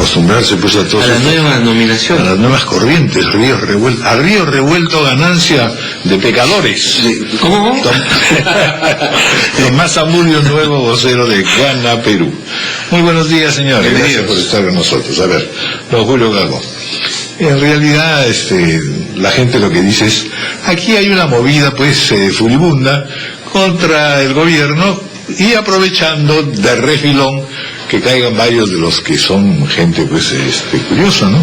acostumbrarse pues a todos a la nueva nominación, a las nuevas corrientes, a río revuelto ganancia de pecadores. ¿Cómo? Tomás Zamudio, nuevo vocero de Gana Perú. Muy buenos días, señores. Gracias por estar con nosotros. A ver, don Julio Gago. En realidad, la gente lo que dice es, aquí hay una movida pues furibunda contra el gobierno y aprovechando de refilón que caigan varios de los que son gente pues curiosa, ¿no?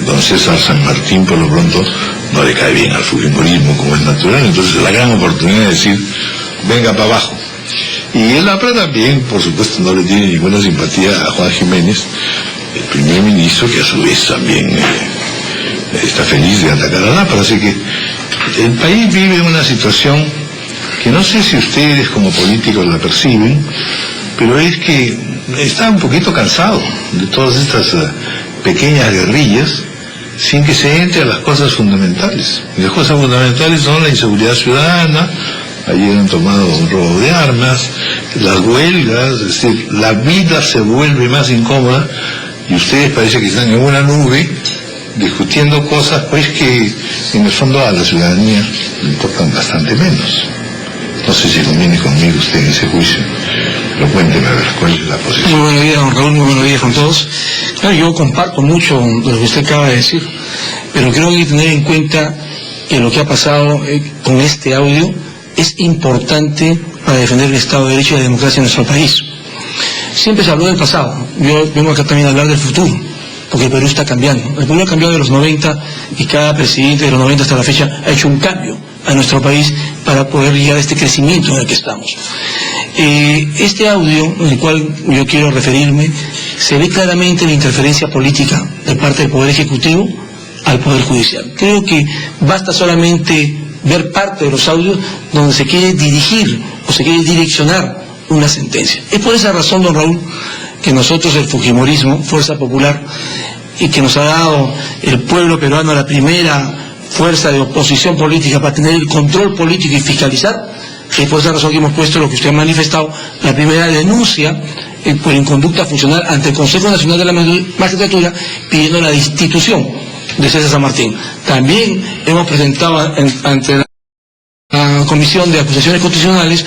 Don César San Martín por lo pronto no le cae bien al fujimorismo como es natural, entonces la gran oportunidad de decir venga para abajo. Y el APRA también, por supuesto, no le tiene ninguna simpatía a Juan Jiménez, el primer ministro, que a su vez también está feliz de atacar al APRA. Así que el país vive en una situación que no sé si ustedes como políticos la perciben, pero es que está un poquito cansado de todas estas pequeñas guerrillas sin que se entre a las cosas fundamentales. Y las cosas fundamentales son la inseguridad ciudadana, ayer han tomado un robo de armas, las huelgas, es decir, la vida se vuelve más incómoda y ustedes parece que están en una nube discutiendo cosas pues que en el fondo a la ciudadanía le importan bastante menos. No sé si conviene conmigo usted en ese juicio, pero cuénteme a ver cuál es la posición. Muy buenos días, don Raúl, muy buenos días con todos. Claro, yo comparto mucho de lo que usted acaba de decir, pero creo que hay que tener en cuenta que lo que ha pasado con este audio es importante para defender el Estado de Derecho y la democracia en nuestro país. Siempre se habló del pasado, yo vengo acá también a hablar del futuro, porque el Perú está cambiando. El Perú ha cambiado de los 90 y cada presidente de los 90 hasta la fecha ha hecho un cambio a nuestro país para poder llegar a este crecimiento en el que estamos. Este audio, en el cual yo quiero referirme, se ve claramente la interferencia política de parte del Poder Ejecutivo al Poder Judicial. Creo que basta solamente ver parte de los audios donde se quiere dirigir o se quiere direccionar una sentencia. Es por esa razón, don Raúl, que nosotros, el fujimorismo, Fuerza Popular, y que nos ha dado el pueblo peruano la primera fuerza de oposición política para tener el control político y fiscalizar, es por esa razón que hemos puesto lo que usted ha manifestado, la primera denuncia por inconducta funcional ante el Consejo Nacional de la Magistratura pidiendo la destitución de César San Martín. También hemos presentado ante la Comisión de Acusaciones Constitucionales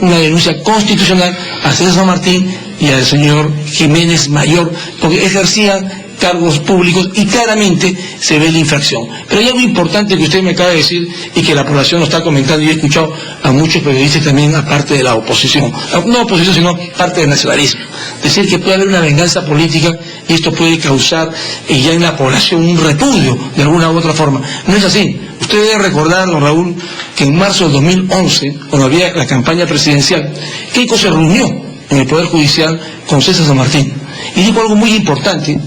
una denuncia constitucional a César San Martín y al señor Jiménez Mayor, porque ejercían cargos públicos y claramente se ve la infracción. Pero hay algo importante que usted me acaba de decir y que la población lo está comentando, y he escuchado a muchos periodistas también, aparte de la oposición, no oposición sino parte del nacionalismo, decir que puede haber una venganza política y esto puede causar ya en la población un repudio de alguna u otra forma. No es así. Usted debe recordar, don Raúl, que en marzo del 2011, cuando había la campaña presidencial, Keiko se reunió en el Poder Judicial con César San Martín y dijo algo muy importante.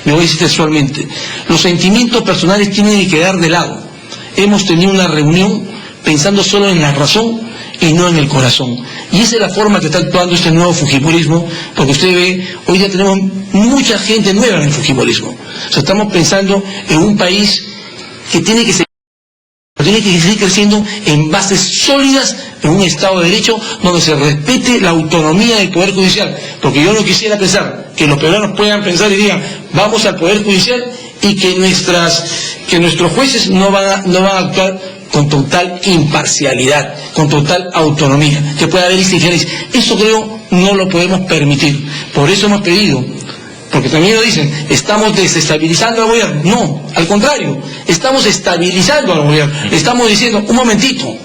Me voy a decir textualmente: los sentimientos personales tienen que quedar de lado. Hemos tenido una reunión pensando solo en la razón y no en el corazón. Y esa es la forma que está actuando este nuevo fujimorismo, porque usted ve, hoy día tenemos mucha gente nueva en el fujimorismo. O sea, estamos pensando en un país que tiene que seguir creciendo en bases sólidas, en un Estado de Derecho donde se respete la autonomía del Poder Judicial, porque yo no quisiera pensar que los peruanos puedan pensar y digan vamos al Poder Judicial y que nuestros jueces no van a actuar con total imparcialidad, con total autonomía, que pueda haber injerencia. Eso creo no lo podemos permitir. Por eso hemos pedido, porque también lo dicen, estamos desestabilizando al gobierno. No, al contrario, estamos estabilizando al gobierno. Estamos diciendo, un momentito,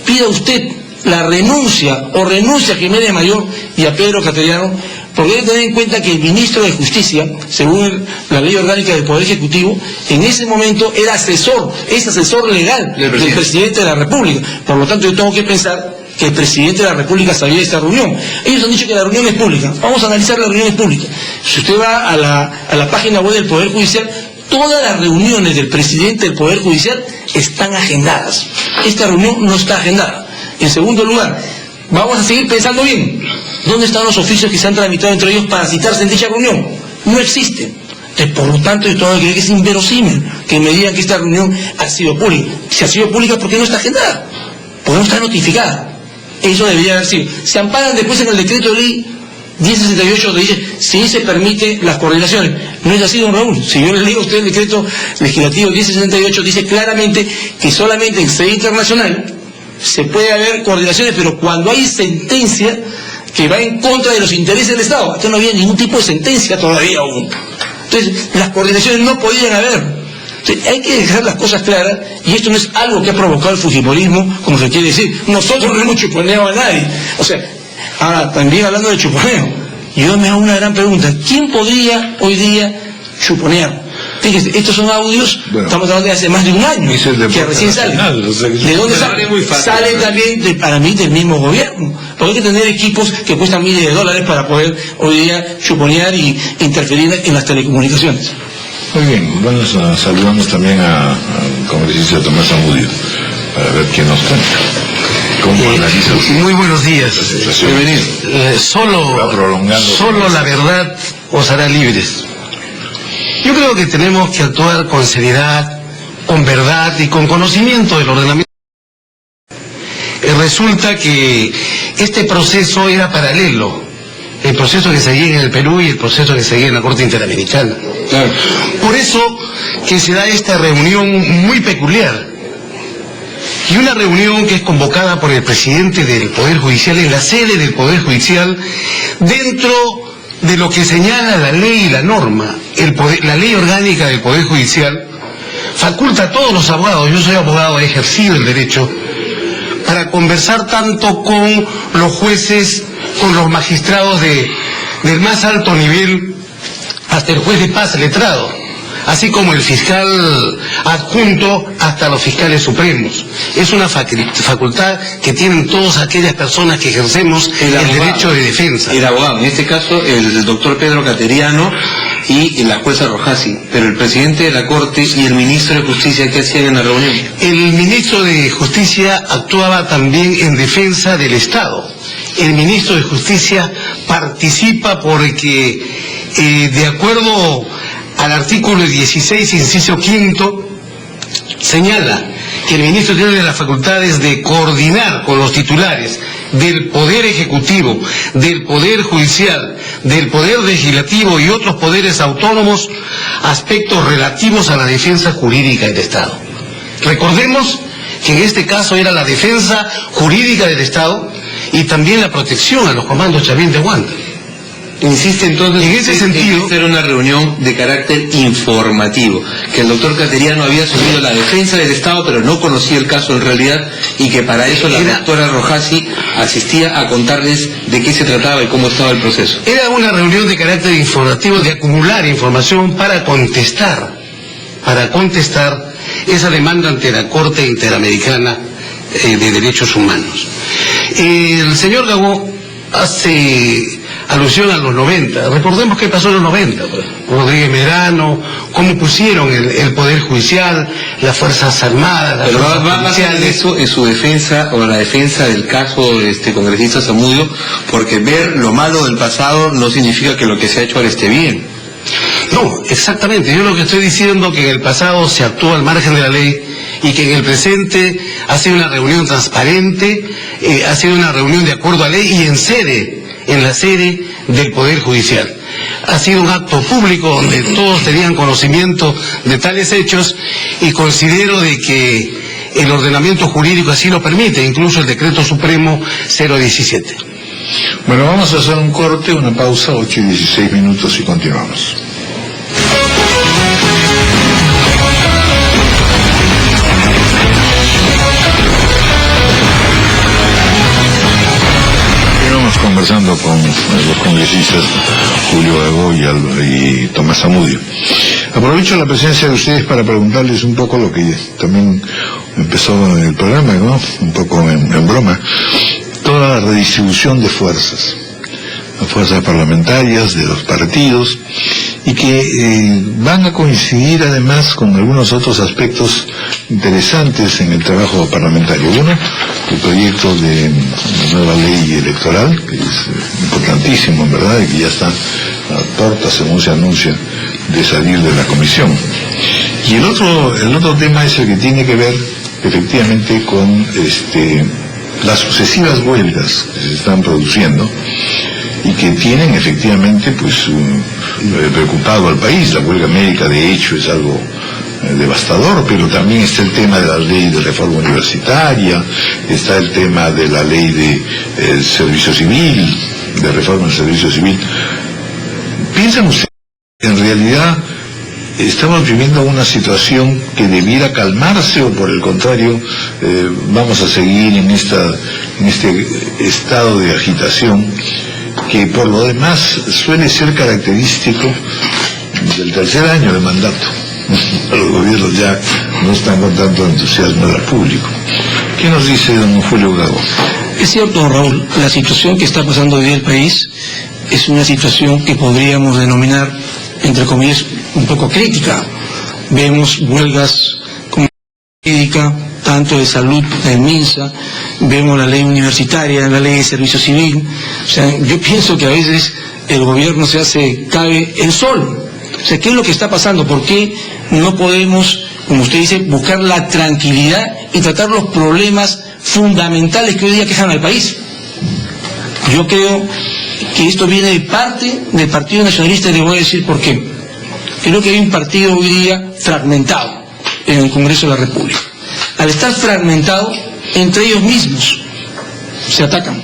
pida usted la renuncia o renuncia a Jiménez Mayor y a Pedro Cateriano, porque hay que tener en cuenta que el ministro de Justicia, según la ley orgánica del Poder Ejecutivo, en ese momento era es asesor legal del presidente de la República. Por lo tanto, yo tengo que pensar que el presidente de la República sabía de esta reunión. Ellos han dicho que la reunión es pública. Vamos a analizar la reunión es pública. Si usted va a la página web del Poder Judicial, todas las reuniones del presidente del Poder Judicial están agendadas. Esta reunión no está agendada. En segundo lugar, vamos a seguir pensando bien. ¿Dónde están los oficios que se han tramitado entre ellos para citarse en dicha reunión? No existen. Por lo tanto, yo tengo que creer que es inverosímil que me digan que esta reunión ha sido pública. Si ha sido pública, ¿por qué no está agendada? ¿Por qué no está notificada? Eso debería haber sido. Se amparan después en el decreto de ley 1068 dice, si se permite las coordinaciones. No es así, don Raúl. Si yo le leo a usted el decreto legislativo 1068, dice claramente que solamente en sede internacional se puede haber coordinaciones, pero cuando hay sentencia que va en contra de los intereses del Estado. Aquí no había ningún tipo de sentencia todavía aún. Entonces, las coordinaciones no podían haber. Entonces, hay que dejar las cosas claras, y esto no es algo que ha provocado el fujimorismo, como se quiere decir. Nosotros no hemos chuponeado a nadie. O sea, ahora, también hablando de chuponeo, yo me hago una gran pregunta. ¿Quién podría hoy día chuponear? Fíjese, estos son audios, estamos hablando de hace más de un año, que recién salen. ¿De dónde salen? Salen también, para mí, del mismo gobierno. Porque hay que tener equipos que cuestan miles de dólares para poder hoy día chuponear y interferir en las telecomunicaciones. Muy bien, bueno, saludamos también al congresista Tomás Zamudio, para ver qué nos cuenta. ¿Cómo analiza usted? Muy buenos días. Bienvenido. Solo la verdad os hará libres. Yo creo que tenemos que actuar con seriedad, con verdad y con conocimiento del ordenamiento. Resulta que este proceso era paralelo, el proceso que seguía en el Perú y el proceso que seguía en la Corte Interamericana. Claro. Por eso que se da esta reunión muy peculiar, y una reunión que es convocada por el presidente del Poder Judicial en la sede del Poder Judicial, dentro de lo que señala la ley y la norma. La ley orgánica del Poder Judicial faculta a todos los abogados, yo soy abogado, he ejercido el derecho, para conversar tanto con los jueces, con los magistrados del más alto nivel, hasta el juez de paz letrado, así como el fiscal adjunto hasta los fiscales supremos. Es una facultad que tienen todas aquellas personas que ejercemos el derecho de defensa. El abogado, en este caso el doctor Pedro Cateriano y la jueza Rojasi, pero el presidente de la Corte y el ministro de Justicia, ¿qué hacían en la reunión? El ministro de Justicia actuaba también en defensa del Estado. El ministro de Justicia participa porque, de acuerdo al artículo 16, inciso quinto, señala que el ministro tiene las facultades de coordinar con los titulares del Poder Ejecutivo, del Poder Judicial, del Poder Legislativo y otros poderes autónomos aspectos relativos a la defensa jurídica del Estado. Recordemos que en este caso era la defensa jurídica del Estado y también la protección a los comandos Chavín de Huanta. Insiste entonces en ese sentido, que era una reunión de carácter informativo, que el doctor Cateriano había asumido la defensa del Estado pero no conocía el caso en realidad, y que para eso la doctora Rojasi asistía a contarles de qué se trataba y cómo estaba el proceso. Era una reunión de carácter informativo, de acumular información para contestar esa demanda ante la Corte Interamericana de Derechos Humanos. El señor Gagó hace alusión a los 90. Recordemos qué pasó en los 90. Rodríguez Medrano, cómo pusieron el Poder Judicial, las Fuerzas Armadas, las Pero Fuerzas va a pasar eso en su defensa, o la defensa del caso congresista Zamudio, porque ver lo malo del pasado no significa que lo que se ha hecho ahora esté bien. No, exactamente. Yo lo que estoy diciendo que en el pasado se actuó al margen de la ley y que en el presente ha sido una reunión transparente, ha sido una reunión de acuerdo a ley y en la sede del Poder Judicial. Ha sido un acto público donde todos tenían conocimiento de tales hechos, y considero de que el ordenamiento jurídico así lo permite, incluso el Decreto Supremo 017. Bueno, vamos a hacer un corte, una pausa, 8:16 y continuamos. Conversando con los congresistas Julio Gagó y Tomás Zamudio. Aprovecho la presencia de ustedes para preguntarles un poco lo que también empezó en el programa, ¿no? Un poco en broma, toda la redistribución de fuerzas, las fuerzas parlamentarias de los partidos, y que van a coincidir además con algunos otros aspectos interesantes en el trabajo parlamentario. Uno, el proyecto de nueva ley electoral, que es importantísimo, en verdad, y que ya está a torta, según se anuncia, de salir de la comisión. Y el otro tema es el que tiene que ver efectivamente con las sucesivas huelgas que se están produciendo y que tienen efectivamente pues preocupado al país. La huelga médica de hecho es algo devastador, pero también está el tema de la ley de reforma universitaria, está el tema de la ley de servicio civil, de reforma del servicio civil. ¿Piensan ustedes que en realidad estamos viviendo una situación que debiera calmarse o por el contrario vamos a seguir en este estado de agitación que por lo demás suele ser característico del tercer año de mandato? Los gobiernos ya no están con tanto entusiasmo del público. ¿Qué nos dice don Julio Gago? Es cierto, Raúl, la situación que está pasando hoy día el país es una situación que podríamos denominar, entre comillas, un poco crítica. Vemos huelgas como médica, tanto de salud del MINSA, vemos la ley universitaria, la ley de servicio civil. O sea, yo pienso que a veces el gobierno cabe el sol. O sea, ¿qué es lo que está pasando? ¿Por qué no podemos, como usted dice, buscar la tranquilidad y tratar los problemas fundamentales que hoy día quejan al país? Yo creo que esto viene de parte del Partido Nacionalista y le voy a decir por qué. Creo que hay un partido hoy día fragmentado en el Congreso de la República. Al estar fragmentado, entre ellos mismos se atacan.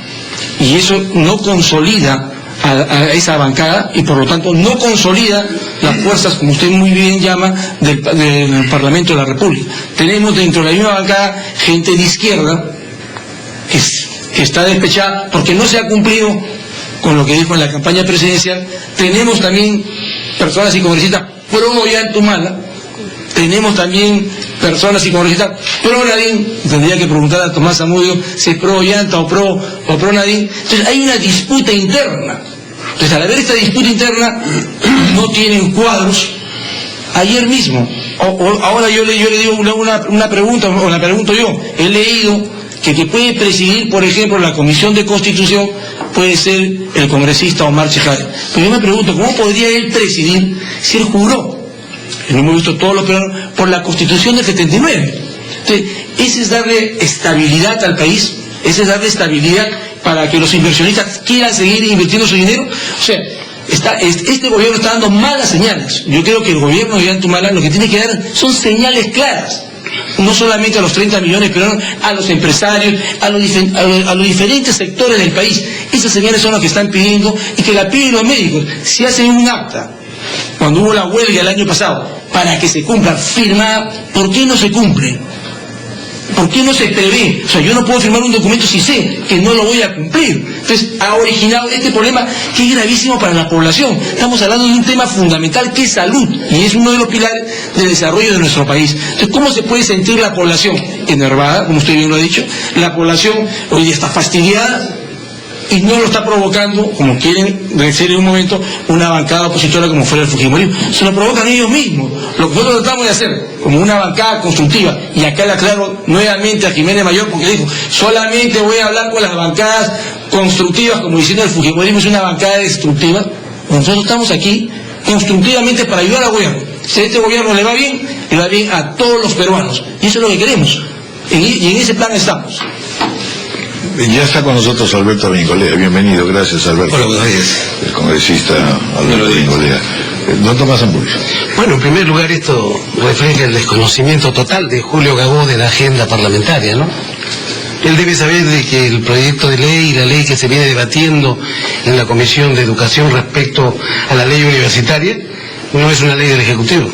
Y eso no consolida a esa bancada y por lo tanto no consolida las fuerzas, como usted muy bien llama, del Parlamento de la República. Tenemos dentro de la misma bancada gente de izquierda que está despechada porque no se ha cumplido con lo que dijo en la campaña presidencial. Tenemos también personas y congresistas pro Ollantumala, tenemos también personas y congresistas pro Nadine. Tendría que preguntar a Tomás Zamudio si es pro Ollanta o pro Nadine. Entonces hay una disputa interna. Entonces al haber esta disputa interna no tienen cuadros. Ayer mismo, ahora yo le digo una pregunta, o la pregunto yo, he leído que puede presidir, por ejemplo, la Comisión de Constitución puede ser el congresista Omar Chejade. Pero yo me pregunto, ¿cómo podría él presidir si él juró? Lo hemos visto todos los peruanos por la Constitución del 79. Entonces, ese es darle estabilidad al país, ese es darle estabilidad para que los inversionistas quieran seguir invirtiendo su dinero. O sea, este gobierno está dando malas señales. Yo creo que el gobierno de Ollantumala lo que tiene que dar son señales claras. No solamente a los 30 millones, pero a los empresarios, a los diferentes sectores del país. Esas señales son las que están pidiendo y que la piden los médicos. Si hacen un acta, cuando hubo la huelga el año pasado, para que se cumpla, firmada, ¿por qué no se cumple? ¿Por qué no se prevé? O sea, yo no puedo firmar un documento si sé que no lo voy a cumplir. Entonces, ha originado este problema que es gravísimo para la población. Estamos hablando de un tema fundamental que es salud, y es uno de los pilares del desarrollo de nuestro país. Entonces, ¿cómo se puede sentir la población enervada, como usted bien lo ha dicho? La población hoy día está fastidiada y no lo está provocando, como quieren decir en un momento, una bancada opositora como fuera el fujimorismo. Se lo provocan ellos mismos. Lo que nosotros tratamos de hacer, como una bancada constructiva, y acá le aclaro nuevamente a Jiménez Mayor, porque dijo, solamente voy a hablar con las bancadas constructivas, como diciendo el fujimorismo es una bancada destructiva. Nosotros estamos aquí constructivamente para ayudar al gobierno. Si a este gobierno le va bien a todos los peruanos. Y eso es lo que queremos. Y en ese plan estamos. Ya está con nosotros Alberto Benigolea. Bienvenido, gracias Alberto. Hola, buenos días. El congresista Alberto Benigolea. Don Tomás Zamudio. Bueno, en primer lugar esto refleja el desconocimiento total de Julio Gago de la agenda parlamentaria, ¿no? Él debe saber de que el proyecto de ley, la ley que se viene debatiendo en la Comisión de Educación respecto a la ley universitaria, no es una ley del Ejecutivo.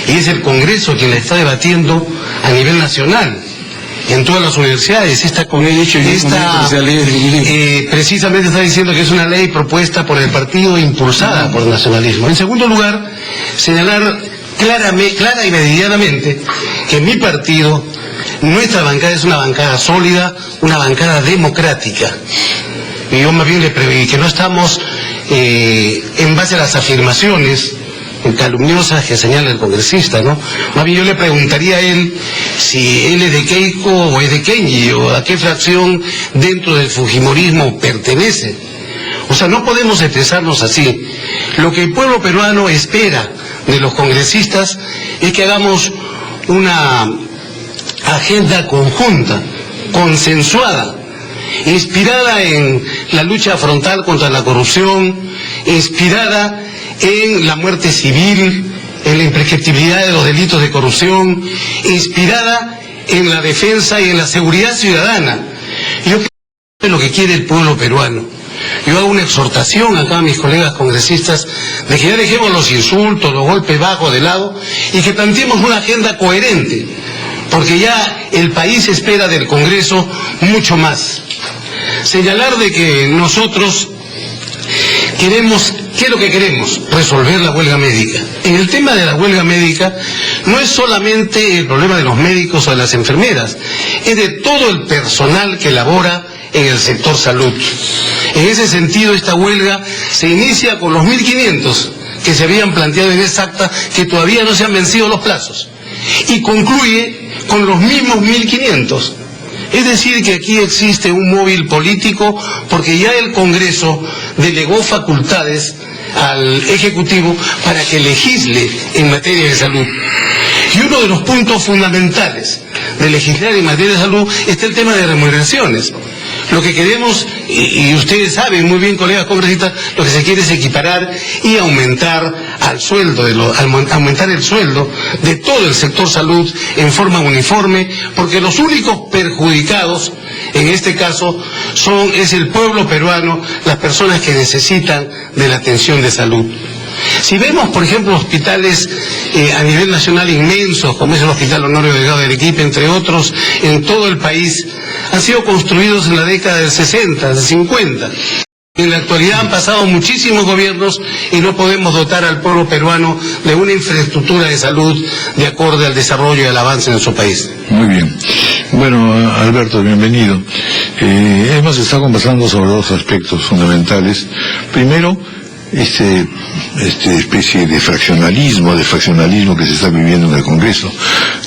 Y es el Congreso quien la está debatiendo a nivel nacional. En todas las universidades, precisamente está diciendo que es una ley propuesta por el partido e impulsada por el nacionalismo. En segundo lugar, señalar clara y meridianamente que mi partido, nuestra bancada es una bancada sólida, una bancada democrática. Y yo más bien le preví que no estamos en base a las afirmaciones calumniosas que señala el congresista, ¿no? Más bien yo le preguntaría a él si él es de Keiko o es de Kenji, o a qué fracción dentro del fujimorismo pertenece. O sea, no podemos expresarnos así. Lo que el pueblo peruano espera de los congresistas es que hagamos una agenda conjunta, consensuada, inspirada en la lucha frontal contra la corrupción, inspirada en la muerte civil, en la imprescriptibilidad de los delitos de corrupción, inspirada en la defensa y en la seguridad ciudadana. Yo creo que es lo que quiere el pueblo peruano. Yo hago una exhortación acá a mis colegas congresistas de que ya dejemos los insultos, los golpes bajos de lado y que planteemos una agenda coherente, porque ya el país espera del Congreso mucho más. Señalar de que nosotros queremos, ¿qué es lo que queremos? Resolver la huelga médica. En el tema de la huelga médica no es solamente el problema de los médicos o de las enfermeras, es de todo el personal que labora en el sector salud. En ese sentido, esta huelga se inicia con los 1.500 que se habían planteado en esa acta, que todavía no se han vencido los plazos, y concluye con los mismos 1.500. Es decir, que aquí existe un móvil político, porque ya el Congreso delegó facultades al Ejecutivo para que legisle en materia de salud. Y uno de los puntos fundamentales de legislar en materia de salud está el tema de remuneraciones. Lo que queremos, y ustedes saben muy bien, colegas congresistas, lo que se quiere es equiparar y aumentar aumentar el sueldo de todo el sector salud en forma uniforme, porque los únicos perjudicados en este caso es el pueblo peruano, las personas que necesitan de la atención de salud. Si vemos, por ejemplo, hospitales a nivel nacional inmensos, como es el Hospital Honorio Delgado de Arequipa, entre otros, en todo el país, han sido construidos en la década del 60, del 50. En la actualidad han pasado muchísimos gobiernos y no podemos dotar al pueblo peruano de una infraestructura de salud de acorde al desarrollo y al avance en su país. Muy bien. Bueno, Alberto, bienvenido. Hemos estado conversando sobre dos aspectos fundamentales. Primero, esta especie de fraccionalismo que se está viviendo en el Congreso,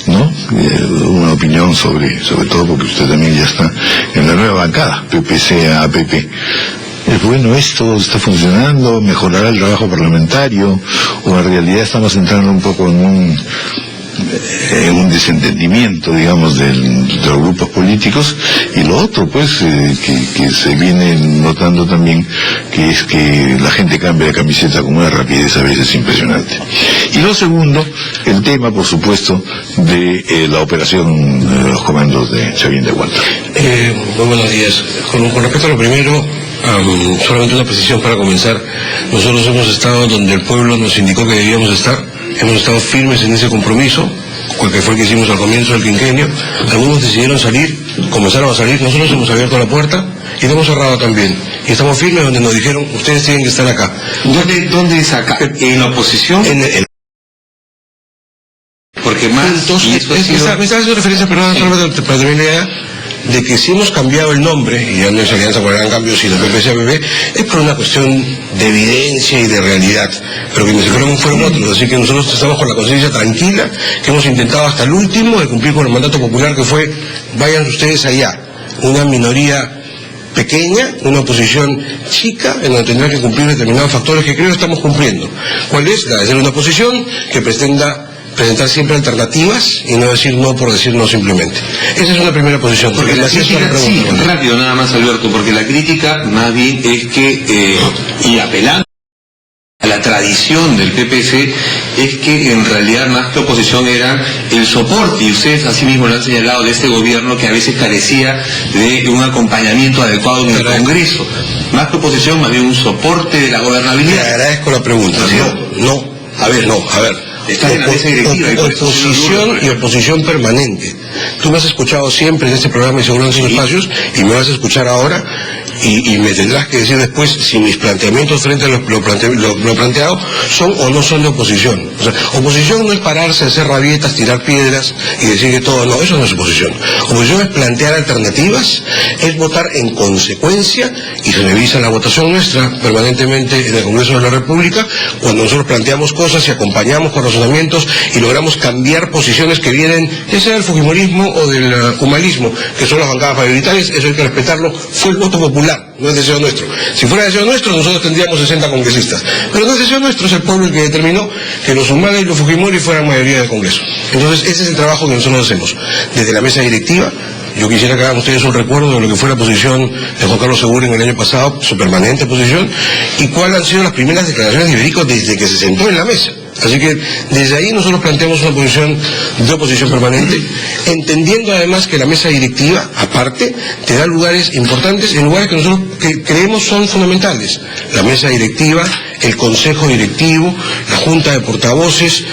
¿no? Una opinión sobre todo porque usted también ya está en la nueva bancada, PPC-APP. ¿Es bueno esto? ¿Está funcionando? ¿Mejorará el trabajo parlamentario? ¿O en realidad estamos entrando un poco en un desentendimiento, digamos, de los grupos políticos? Y lo otro, pues, que se viene notando también, que es que la gente cambia de camiseta con una rapidez a veces impresionante. Y lo segundo, el tema, por supuesto, de la operación de los comandos de Chavín de Huántar. Muy buenos días. Con respecto a lo primero, solamente una precisión para comenzar. Nosotros hemos estado donde el pueblo nos indicó que debíamos estar. Hemos estado firmes en ese compromiso, que fue el que hicimos al comienzo del quinquenio. Algunos decidieron salir, comenzaron a salir, nosotros hemos abierto la puerta y la hemos cerrado también. Y estamos firmes donde nos dijeron, ustedes tienen que estar acá. ¿Dónde es acá? ¿En la oposición? Porque más... Entonces, y eso ha sido... me estaba haciendo referencia, perdón, solamente para terminar la idea, de que si hemos cambiado el nombre, y ya no es Alianza por el Gran Cambio, sino PPC-APP, es por una cuestión de evidencia y de realidad, pero que ni fueron otros, así que nosotros estamos con la conciencia tranquila, que hemos intentado hasta el último de cumplir con el mandato popular, que fue, vayan ustedes allá, una minoría pequeña, una oposición chica, en donde tendrá que cumplir determinados factores que creo que estamos cumpliendo. ¿Cuál es? La de ser una oposición que pretenda presentar siempre alternativas y no decir no por decir no simplemente. Esa es una primera posición. Porque la crítica, sí, rápido nada más, Alberto, porque la crítica más bien es que, y apelando a la tradición del PPC, es que en realidad más que oposición era el soporte, y ustedes así mismo lo han señalado, de este gobierno que a veces carecía de un acompañamiento adecuado en el Congreso. Más que oposición, más bien un soporte de la gobernabilidad. Le agradezco la pregunta. A ver. Estás en la mesa directiva. Oposición y oposición permanente. Tú me has escuchado siempre en este programa y seguro en esos espacios, y me vas a escuchar ahora, y me tendrás que decir después si mis planteamientos frente a lo planteado son o no son de oposición. O sea, oposición no es pararse, hacer rabietas, tirar piedras y decir que todo no, eso no es oposición. Oposición es plantear alternativas, es votar en consecuencia, y se revisa la votación nuestra permanentemente en el Congreso de la República, cuando nosotros planteamos cosas y acompañamos con razonamientos y logramos cambiar posiciones que vienen, ya sea del fujimorismo o del humalismo, que son las bancadas mayoritarias. Eso hay que respetarlo. Fue el voto popular, no es deseo nuestro. Si fuera deseo nuestro, nosotros tendríamos 60 congresistas. Pero no es deseo nuestro, es el pueblo el que determinó que los humales y los fujimori fueran mayoría del Congreso. Entonces, ese es el trabajo que nosotros hacemos. Desde la mesa directiva, Yo quisiera que hagan ustedes un recuerdo de lo que fue la posición de Juan Carlos Segura en el año pasado, su permanente posición, y cuáles han sido las primeras declaraciones de Iberico desde que se sentó en la mesa. Así que desde ahí nosotros planteamos una posición de oposición permanente, entendiendo además que la mesa directiva, aparte, te da lugares importantes en lugares que nosotros creemos son fundamentales. La mesa directiva, el consejo directivo, la junta de portavoces,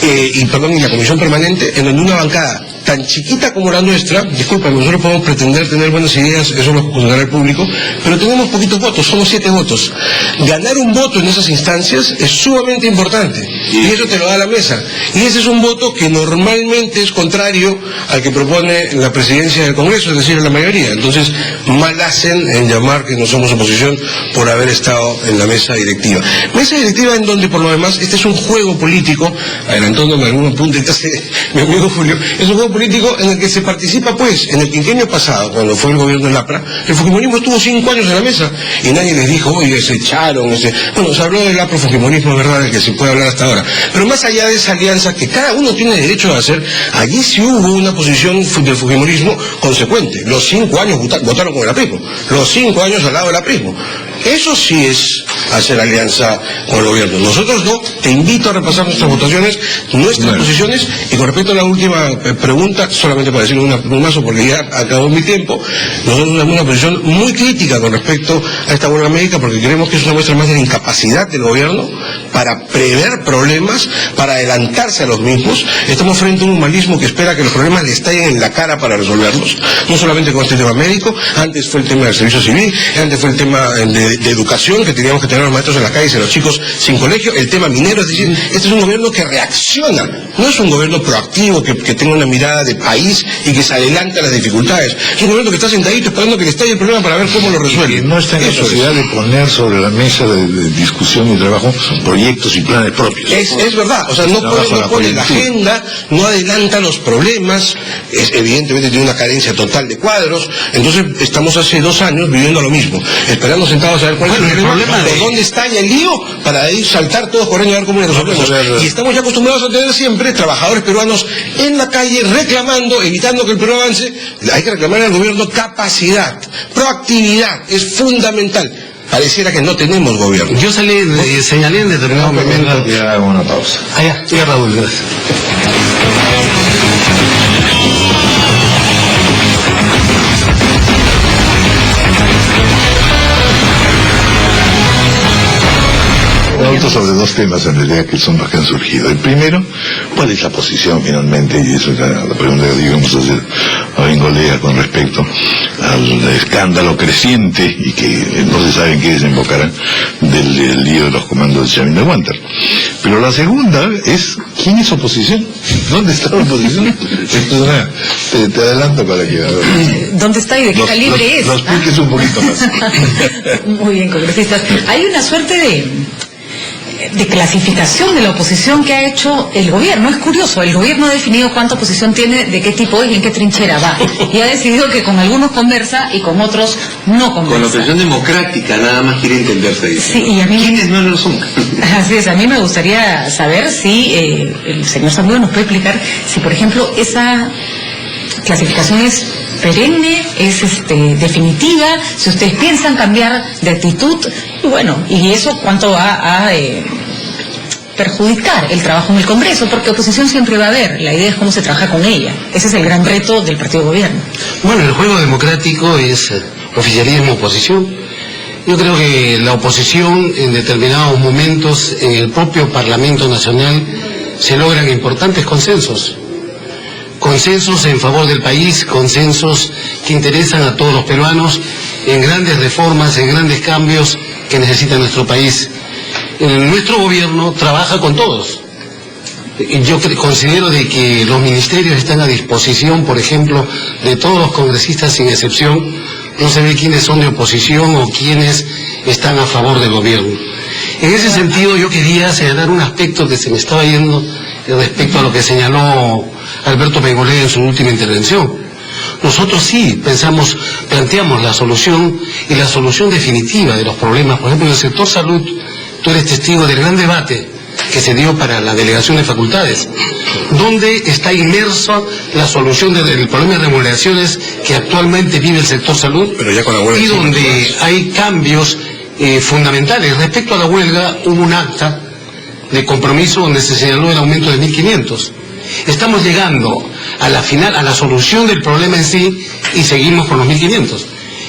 y la comisión permanente, en donde una bancada tan chiquita como la nuestra, disculpa, nosotros podemos pretender tener buenas ideas, eso lo juzgará el público, pero tenemos poquitos votos, somos 7 votos. Ganar un voto en esas instancias es sumamente importante, y eso te lo da la mesa. Y ese es un voto que normalmente es contrario al que propone la presidencia del Congreso, es decir, la mayoría. Entonces, mal hacen en llamar que no somos oposición por haber estado en la mesa directiva. Mesa directiva en donde, por lo demás, este es un juego político, adelantándome algún apunte que hace mi amigo Julio, es un juego político en el que se participa, pues, en el quinquenio pasado, cuando fue el gobierno de Lapra, el fujimonismo estuvo 5 años en la mesa, y nadie les dijo, oye, se echaron, bueno, se habló del aprofujimonismo, ¿verdad?, del que se puede hablar hasta ahora, pero más allá de esa alianza que cada uno tiene derecho a hacer, allí sí hubo una posición del fujimonismo consecuente. Los 5 años votaron con el aprismo, los 5 años al lado del aprismo. Eso sí es hacer alianza con el gobierno. Nosotros no. Te invito a repasar nuestras votaciones, nuestras posiciones, y con respecto a la última pregunta, solamente para decir un mazo porque ya acabó mi tiempo, nosotros tenemos una posición muy crítica con respecto a esta huelga médica, porque creemos que es una muestra más de la incapacidad del gobierno para prever problemas, para adelantarse a los mismos. Estamos frente a un humanismo que espera que los problemas le estallen en la cara para resolverlos, no solamente con este tema médico, antes fue el tema del servicio civil, antes fue el tema de educación, que teníamos que tener a los maestros en las calles y a los chicos sin colegio, el tema minero, es decir, este es un gobierno que reacciona, no es un gobierno proactivo que tenga una mirada de país y que se adelanta a las dificultades, es un gobierno que está sentadito esperando que le estalle el problema para ver cómo lo resuelve. Y que no está en capacidad de poner sobre la mesa de discusión y trabajo proyectos y planes propios. Es verdad, o sea, no pone la agenda, no adelanta los problemas, evidentemente tiene una carencia total de cuadros, entonces estamos hace 2 años viviendo lo mismo, esperando sentados a ver cuál es el problema, por dónde estalla el lío, para ahí saltar todos corriendo a ver cómo lo resolvemos. Y estamos ya acostumbrados a tener siempre trabajadores peruanos en la calle reclamando, evitando que el Perú avance. Hay que reclamar al gobierno capacidad, proactividad, es fundamental. Pareciera que no tenemos gobierno. Yo señalé en determinado momento. Ya hago una pausa. Ya Raúl, gracias. Sobre 2 temas en realidad que son los que han surgido. El primero, ¿cuál es la posición finalmente? Y eso es la pregunta que íbamos a hacer a Bengolea con respecto al escándalo creciente y que no se sabe en qué desembocará del lío de los comandos de Chavín de Guantar. Pero la segunda es, ¿quién es oposición? ¿Dónde está la oposición? Esto es te adelanto para que... ¿Dónde está y de qué calibre es? Lo expliques un poquito más. Muy bien, congresistas. Hay una suerte de clasificación de la oposición que ha hecho el gobierno. Es curioso, el gobierno ha definido cuánta oposición tiene, de qué tipo es y en qué trinchera va. Y ha decidido que con algunos conversa y con otros no conversa. Con la oposición democrática nada más quiere entenderse. Sí, y a mí... ¿Quiénes no lo son? Así es, a mí me gustaría saber si el señor Zamudio nos puede explicar si, por ejemplo, esa clasificación es perenne, es definitiva, si ustedes piensan cambiar de actitud, y bueno, y eso cuánto va a perjudicar el trabajo en el Congreso, porque oposición siempre va a haber, la idea es cómo se trabaja con ella, ese es el gran reto del partido de gobierno. Bueno, el juego democrático es oficialismo-oposición. Yo creo que la oposición en determinados momentos en el propio Parlamento Nacional se logran importantes consensos en favor del país, consensos que interesan a todos los peruanos en grandes reformas, en grandes cambios que necesita nuestro país. Nuestro gobierno trabaja con todos. Yo considero de que los ministerios están a disposición, por ejemplo, de todos los congresistas sin excepción. No se ve quiénes son de oposición o quiénes están a favor del gobierno. En ese sentido yo quería señalar un aspecto que se me estaba yendo respecto a lo que señaló Alberto Bengolea en su última intervención. Nosotros sí planteamos la solución y la solución definitiva de los problemas. Por ejemplo, en el sector salud, tú eres testigo del gran debate que se dio para la delegación de facultades, donde está inmersa la solución del problema de remuneraciones que actualmente vive el sector salud, pero ya con la huelga, y donde hay cambios fundamentales. Respecto a la huelga, hubo un acta de compromiso donde se señaló el aumento de 1.500. Estamos llegando a la final, a la solución del problema en sí, y seguimos con los 1.500.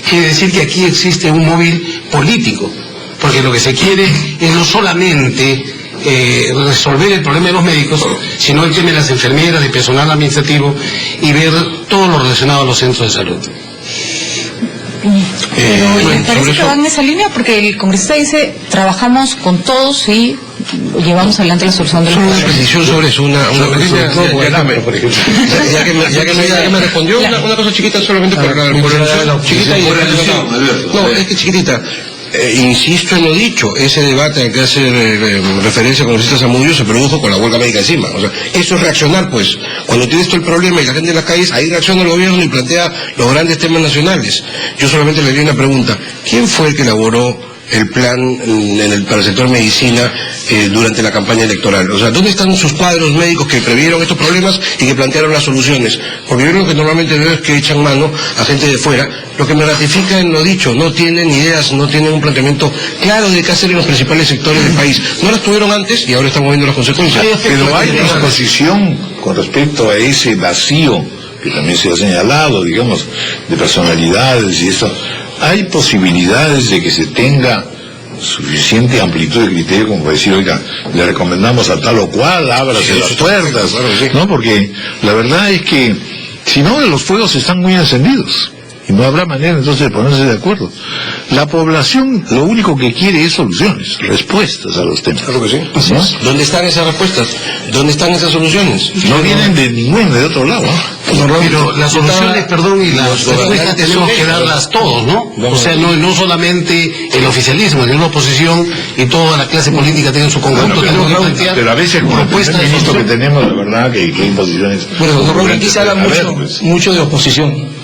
Quiere decir que aquí existe un móvil político, porque lo que se quiere es no solamente resolver el problema de los médicos, sino el tema de las enfermeras, de personal administrativo, y ver todo lo relacionado a los centros de salud. Pero ¿les parece que van en esa línea? Porque el congresista dice, trabajamos con todos y llevamos adelante la solución de los Una problemas. precisión sobre eso, una ya que me respondió una cosa chiquita solamente por la chiquita y no, es que chiquitita. Insisto en lo dicho, ese debate al que hace referencia con el congresista Zamudio se produjo con la huelga médica encima. O sea, eso es reaccionar, pues. Cuando tienes todo el problema y la gente en las calles, ahí reacciona el gobierno y plantea los grandes temas nacionales. Yo solamente le haría una pregunta. ¿Quién fue el que elaboró el plan para el sector medicina durante la campaña electoral? O sea, ¿dónde están sus cuadros médicos que previeron estos problemas y que plantearon las soluciones? Porque yo lo que normalmente veo es que echan mano a gente de fuera, lo que me ratifica en lo dicho, no tienen ideas, no tienen un planteamiento claro de qué hacer en los principales sectores del país. No las tuvieron antes y ahora estamos viendo las consecuencias. Pero hay disposición con respecto a ese vacío que también se ha señalado, digamos, de personalidades y esto. Hay posibilidades de que se tenga suficiente amplitud de criterio como para decir, oiga, le recomendamos a tal o cual, ábrase las puertas, ¿no? Porque la verdad es que, si no, los fuegos están muy encendidos y no habrá manera entonces de ponerse de acuerdo. La población lo único que quiere es soluciones, respuestas a los temas. Claro que sí. ¿No? ¿Dónde están esas respuestas? ¿Dónde están esas soluciones? No vienen de ningún, de otro lado. Pero las soluciones, perdón, y las respuestas tenemos que darlas todos, ¿no? O sea, no solamente el oficialismo, sino la oposición y toda la clase política tiene su conjunto. Pero a veces con el primer ministro que tenemos, la verdad que hay posiciones... Bueno, doctor Raúl, aquí se habla mucho de oposición.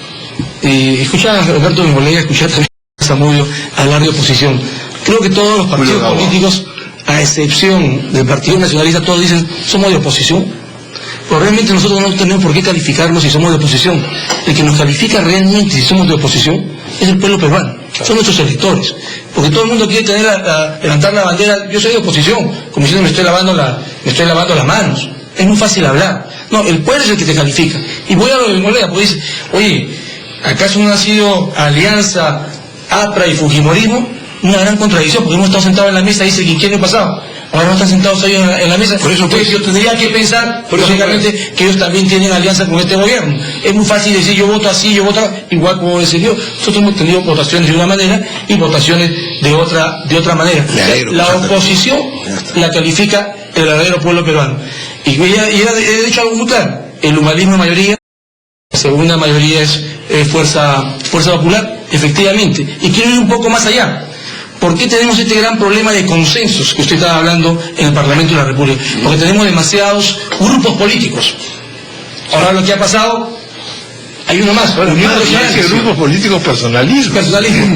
Escuchar a Roberto Bimbolea, escuchar también a Zamudio hablar de oposición. Creo que todos los partidos políticos, a excepción del Partido Nacionalista, todos dicen, somos de oposición. Pero realmente nosotros no tenemos por qué calificarnos si somos de oposición. El que nos califica realmente si somos de oposición es el pueblo peruano, son nuestros electores. Porque todo el mundo quiere levantar la bandera, yo soy de oposición, como diciendo me estoy lavando las manos. Es muy fácil hablar. No, el pueblo es el que te califica. Y voy a lo de Bimbolea, porque dice, oye, ¿acaso no ha sido Alianza, APRA y Fujimorismo? Una gran contradicción, porque hemos estado sentados en la mesa, dice el quinquenio pasado. Ahora no están sentados ahí en la mesa. Por eso, pues, yo tendría que pensar, lógicamente, que ellos también tienen alianza con este gobierno. Es muy fácil decir yo voto así, yo voto igual como decidió. Nosotros hemos tenido votaciones de una manera y votaciones de otra manera. La oposición la califica el verdadero pueblo peruano. Y he dicho algo muy claro. El humanismo es mayoría, la segunda mayoría es fuerza popular, efectivamente. Y quiero ir un poco más allá. ¿Por qué tenemos este gran problema de consensos que usted estaba hablando en el Parlamento de la República? Porque tenemos demasiados grupos políticos. Ahora lo que ha pasado, hay uno más. Grupos políticos personalismo.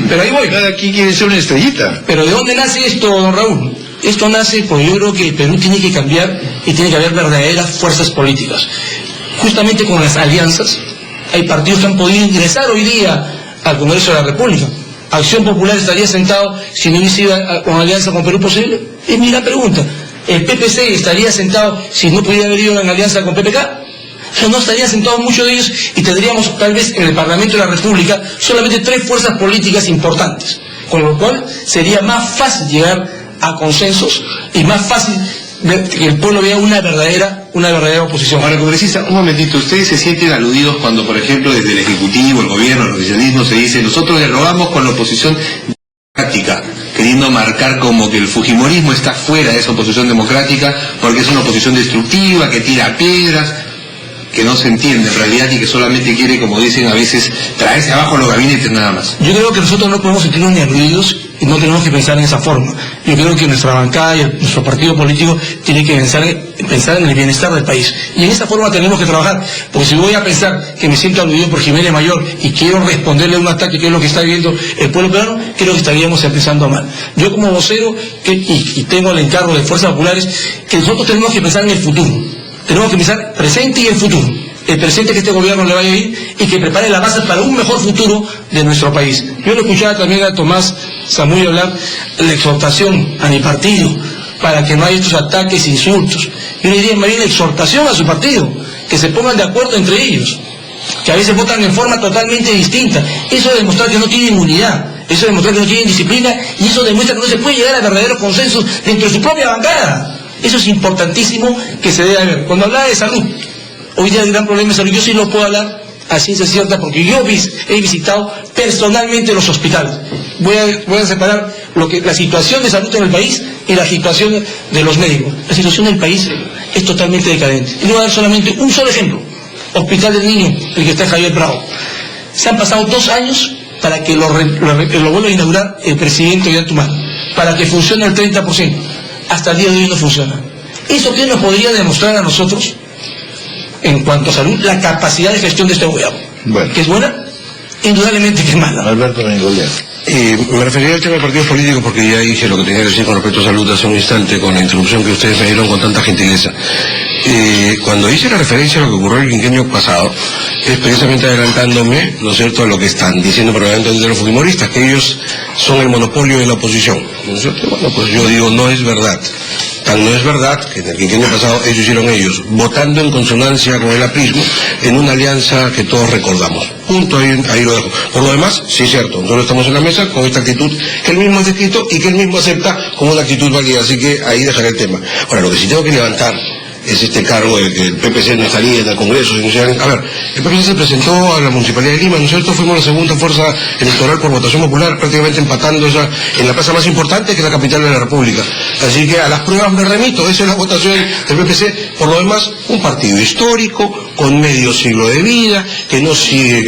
Pero ahí voy. Cada quien quiere ser una estrellita. Pero ¿de dónde nace esto, don Raúl? Esto nace porque yo creo que el Perú tiene que cambiar y tiene que haber verdaderas fuerzas políticas. Justamente con las alianzas, hay partidos que han podido ingresar hoy día al Congreso de la República. Acción Popular estaría sentado si no hubiese ido con alianza con Perú Posible. Es mi gran pregunta. ¿El PPC estaría sentado si no pudiera haber ido en alianza con PPK? O sea, no estarían sentados muchos de ellos y tendríamos tal vez en el Parlamento de la República solamente 3 fuerzas políticas importantes. Con lo cual sería más fácil llegar a consensos y más fácil que el pueblo vea una verdadera oposición. Ahora, congresista, un momentito, ¿ustedes se sienten aludidos cuando, por ejemplo, desde el Ejecutivo, el Gobierno, el oficialismo se dice, nosotros dialogamos con la oposición democrática, queriendo marcar como que el fujimorismo está fuera de esa oposición democrática porque es una oposición destructiva, que tira piedras? que no se entiende en realidad y que solamente quiere, como dicen a veces, traerse abajo los gabinetes nada más. Yo creo que nosotros no podemos sentirnos ni aludidos y no tenemos que pensar en esa forma. Yo creo que nuestra bancada y nuestro partido político tiene que pensar en el bienestar del país. Y en esa forma tenemos que trabajar. Porque si voy a pensar que me siento aludido por Jiménez Mayor y quiero responderle a un ataque que es lo que está viviendo el pueblo peruano, creo que estaríamos empezando mal. Yo como vocero, y tengo el encargo de Fuerzas Populares, que nosotros tenemos que pensar en el futuro. Tenemos que pensar presente y el futuro. El presente que este gobierno le vaya a ir y que prepare la base para un mejor futuro de nuestro país. Yo lo escuchaba también a Tomás Zamudio hablar de la exhortación a mi partido para que no haya estos ataques e insultos. Yo le diría más bien la exhortación a su partido, que se pongan de acuerdo entre ellos, que a veces votan en forma totalmente distinta. Eso demuestra que no tienen unidad, eso demuestra que no tienen disciplina y eso demuestra que no se puede llegar a verdaderos consensos dentro de su propia bancada. Eso es importantísimo que se debe ver. Cuando hablaba de salud, hoy día el gran problema de salud, yo sí lo puedo hablar a ciencia cierta porque yo he visitado personalmente los hospitales. Voy a separar la situación de salud en el país y la situación de los médicos. La situación del país es totalmente decadente. Y le voy a dar solamente un solo ejemplo. Hospital del Niño, el que está en Javier Prado. Se han pasado 2 años para que lo vuelva a inaugurar el presidente Ollantumala, para que funcione al 30%. Hasta el día de hoy no funciona. ¿Eso qué nos podría demostrar a nosotros, en cuanto a salud, la capacidad de gestión de este gobierno? Bueno. ¿Que es buena? Indudablemente que es mala. Alberto Bengolea. Me refería al tema de partidos políticos porque ya dije lo que tenía que decir con respecto a salud hace un instante con la introducción que ustedes me dieron con tanta gentileza. Cuando hice la referencia a lo que ocurrió el quinquenio pasado, es precisamente adelantándome, ¿no es cierto?, a lo que están diciendo probablemente los fujimoristas, que ellos son el monopolio de la oposición, ¿no es cierto? Bueno, pues yo digo, no es verdad. Tan no es verdad que en el quinquenio pasado ellos, votando en consonancia con el aprismo, en una alianza que todos recordamos. Punto, ahí lo dejo. Por lo demás, sí es cierto, nosotros estamos en la mesa con esta actitud que él mismo ha descrito y que él mismo acepta como una actitud válida, así que ahí dejaré el tema. Ahora, lo que sí tengo que levantar es este cargo de que el PPC no estaría en el Congreso. A ver, el PPC se presentó a la Municipalidad de Lima, ¿no es cierto? Fuimos la segunda fuerza electoral por votación popular, prácticamente empatando en la plaza más importante, que es la capital de la República. Así que a las pruebas me remito, esa es la votación del PPC. Por lo demás, un partido histórico, con medio siglo de vida, que no sigue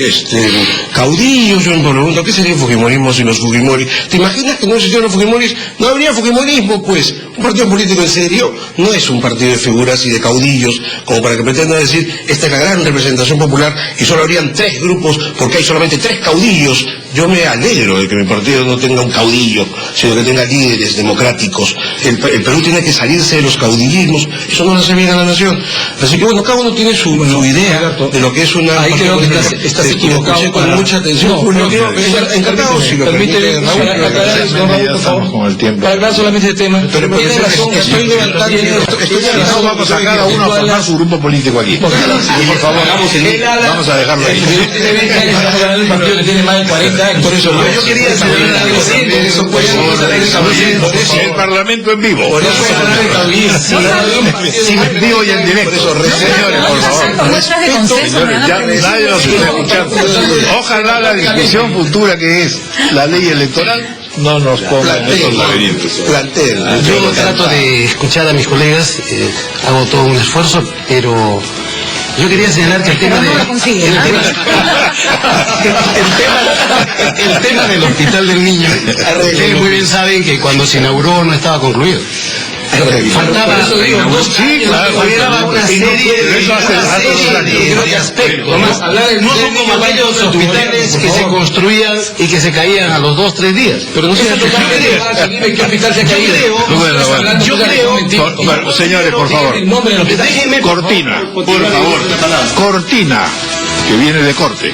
caudillos. Yo me pregunto, ¿qué sería el fujimorismo sin los fujimoris? ¿Te imaginas que no existieran los fujimoris? No habría fujimorismo, pues. Un partido político en serio no es un partido de figuras y de caudillos, como para que pretendan decir, esta es la gran representación popular y solo habrían 3 grupos porque hay solamente 3 caudillos. Yo me alegro de que mi partido no tenga un caudillo, sino que tenga líderes democráticos. El Perú tiene que salirse de los caudillismos, eso no le hace bien a la nación. Así que bueno, cada uno tiene su idea de lo que es una... Ahí creo que estás equivocado. Con mucha atención, Julio. Encantado, si lo permite, para aclarar solamente el tema. Tiene razón, estoy levantando... No vamos a cada uno a formar su grupo político aquí. Por favor, vamos a dejarlo ahí. El partido que tiene más de 40 años. Por eso, yo quería saber algo de eso, pues. El Parlamento en vivo. Por eso, en vivo y en directo. Señores, por favor. Nadie nos está escuchando. Ojalá la discusión futura que es la ley electoral no nos ponga en esos laberintos. Yo trato de escuchar a mis colegas, hago todo un esfuerzo, pero yo quería señalar que el tema del Hospital del Niño, ustedes muy bien saben que cuando se inauguró no estaba concluido. Faltaba una serie de aspectos. No son como aquellos hospitales que se construían y que se caían a los 2-3 días. Pero no sé qué hospital se ha caído. Yo creo, señores, por favor, cortina, por favor, cortina, que viene de corte.